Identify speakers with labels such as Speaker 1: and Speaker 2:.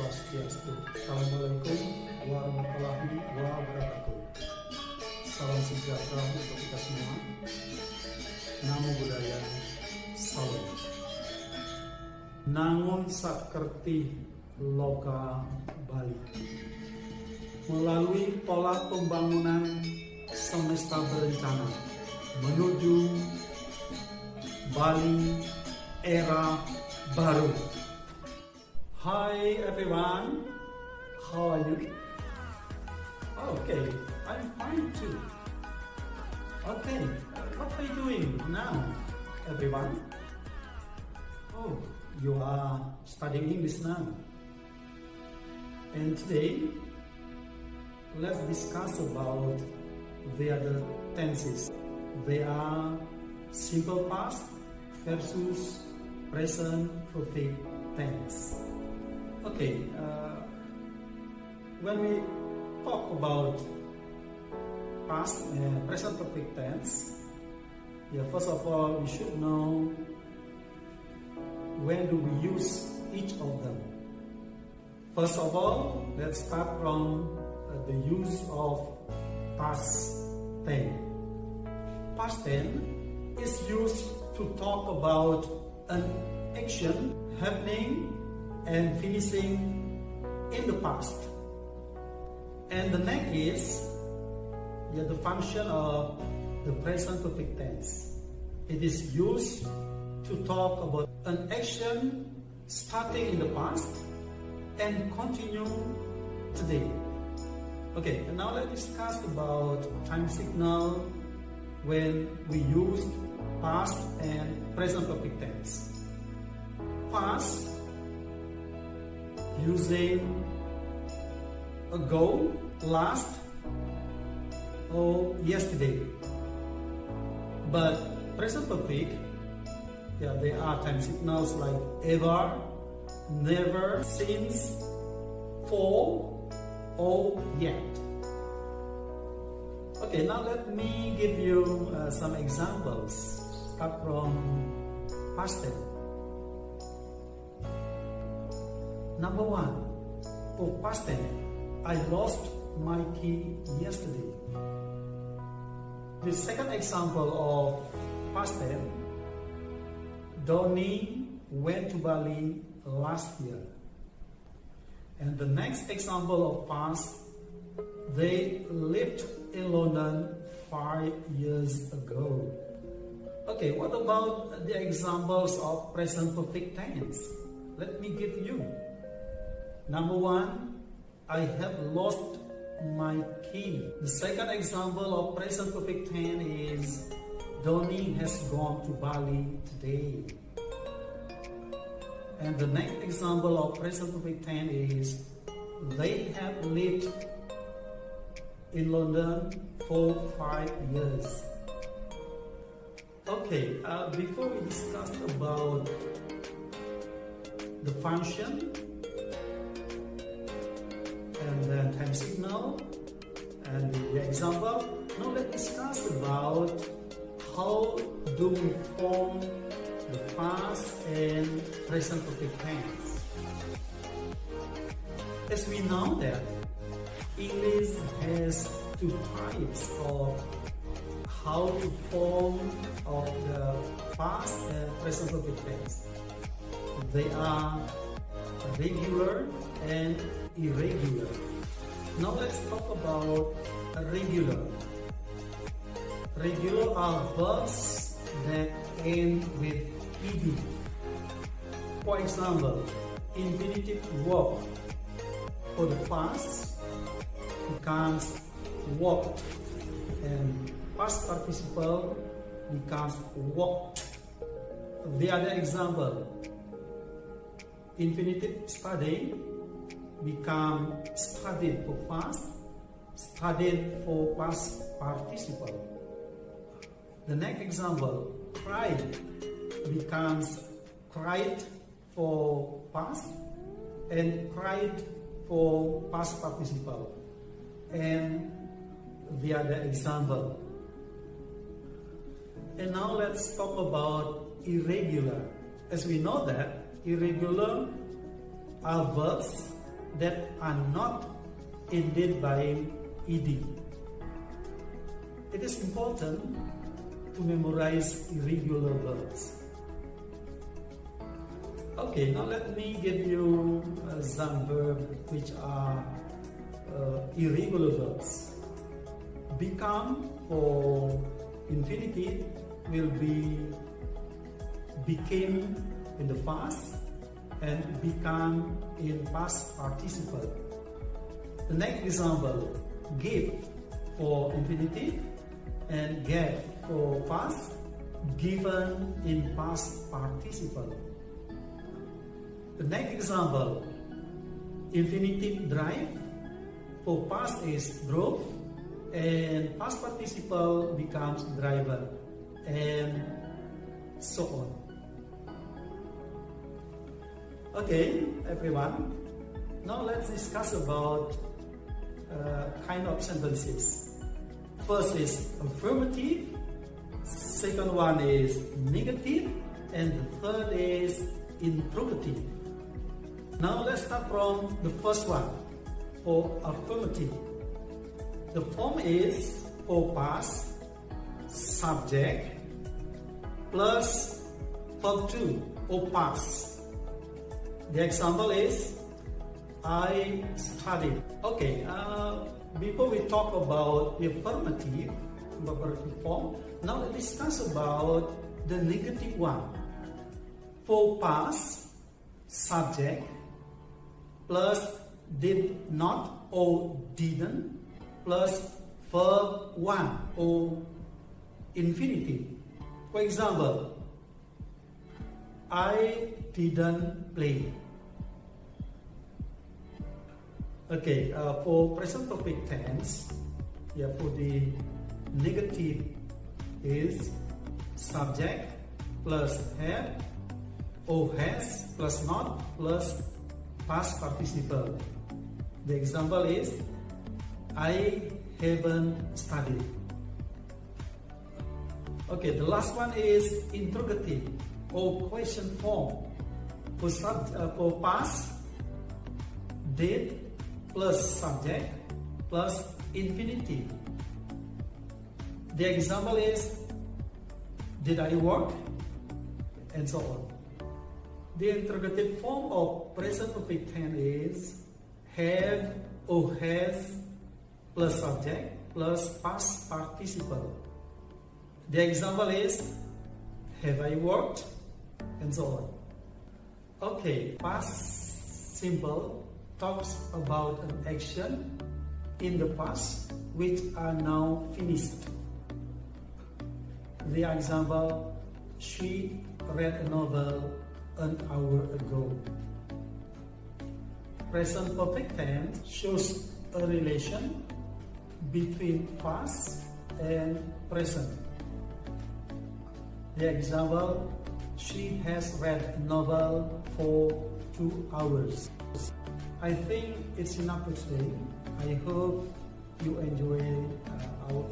Speaker 1: Swastiastu. Assalamualaikum warahmatullahi wabarakatuh. Salam sejahtera untuk kita semua. Namo Buddhaya, salam. Nangun sakerti loka Bali. Melalui pola pembangunan semesta berencana menuju Bali era baru. Hi everyone, how are you? Okay, I'm fine too. Okay, what are you doing now, everyone? Oh, you are studying English now. And today, let's discuss about the other tenses. They are simple past versus present perfect tense. Okay, when we talk about past and present perfect tense, first of all, we should know when do we use each of them. First of all, let's start from the use of past tense. Past tense is used to talk about an action happening and finishing in the past. And the next is the function of the present perfect tense. It is used to talk about an action starting in the past and continue today. Okay, and now let's discuss about time signal when we use past and present perfect tense. Past using ago, last, or yesterday. But present perfect, there are time signals like ever, never, since, for, or yet. Okay, now let me give you some examples. Start from past tense. Number one, for past tense, I lost my key yesterday. The second example of past tense, Donnie went to Bali last year. And the next example of past, they lived in London 5 years ago. Okay, what about the examples of present perfect tense? Let me give you. Number one, I have lost my key. The second example of present perfect tense is Donnie has gone to Bali today. And the next example of present perfect tense is they have lived in London for 5 years. Okay, before we discuss about the function and then time signal and the example, now let's discuss about how do we form the past and present perfect tense. As we know that English has two types of how to form of the past and present perfect tense. They are regular and irregular. Now let's talk about regular. Regular are verbs that end with ed. For example, infinitive verb for the past becomes walked and past participle becomes walked. The other example, infinitive study become studied for past, studied for past participle. The next example, cried becomes cried for past and cried for past participle. And the other example. And now let's talk about irregular. As we know that irregular are verbs that are not ended by ed. It is important to memorize irregular verbs. Okay, now let me give you some verbs which are irregular verbs. Become for infinitive will be became in the past and become in past participle. The next example, give for infinitive and gave for past, given in past participle. The next example, infinitive drive for past is drove and past participle becomes driver, and so on. Okay, everyone. Now let's discuss about kind of sentences. First is affirmative, second one is negative, and the third is interrogative. Now let's start from the first one, for affirmative. The form is for past, subject, plus verb 2, or past. The example is, I studied. Okay, before we talk about the affirmative form, now let's discuss about the negative one. For past, subject, plus did not or didn't, plus verb 1 or infinitive. For example, I didn't play. Okay, for present topic tense, for the negative is subject plus had or has plus not plus past participle. The example is, I haven't studied. Okay, the last one is interrogative or question form. For past, did plus subject plus infinitive. The example is, did I work? And so on. The interrogative form of present perfect tense is have or has plus subject plus past participle. The example is, have I worked? And so on. Okay, past simple talks about an action in the past which are now finished. The example, she read a novel an hour ago. Present perfect tense shows a relation between past and present. The example, she has read a novel for 2 hours. I think it's enough for today. I hope you enjoy our